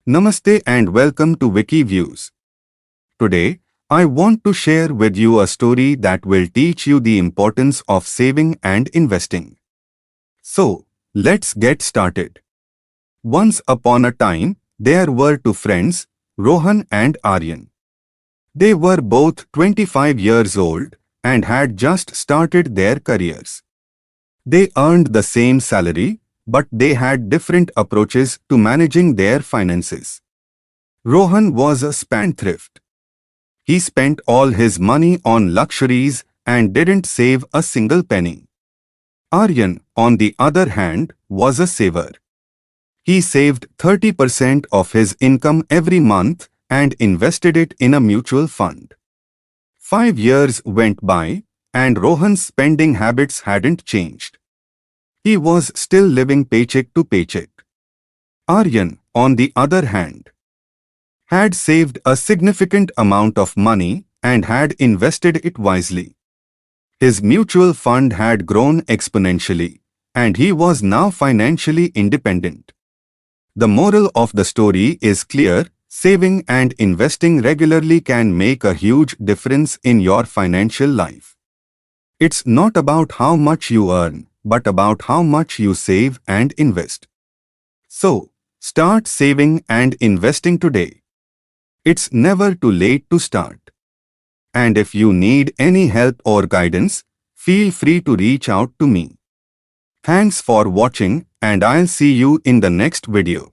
Namaste and welcome to Vicky Views. Today, I want to share with you a story that will teach you the importance of saving and investing. So, let's get started. Once upon a time, there were two friends, Rohan and Aryan. They were both 25 years old and had just started their careers. They earned the same salary, but they had different approaches to managing their finances. Rohan was a spendthrift. He spent all his money on luxuries and didn't save a single penny. Aryan, on the other hand, was a saver. He saved 30% of his income every month and invested it in a mutual fund. 5 years went by, and Rohan's spending habits hadn't changed. He was still living paycheck to paycheck. Aryan, on the other hand, had saved a significant amount of money and had invested it wisely. His mutual fund had grown exponentially, and he was now financially independent. The moral of the story is clear: saving and investing regularly can make a huge difference in your financial life. It's not about how much you earn, but about how much you save and invest. So, start saving and investing today. It's never too late to start. And if you need any help or guidance, feel free to reach out to me. Thanks for watching, and I'll see you in the next video.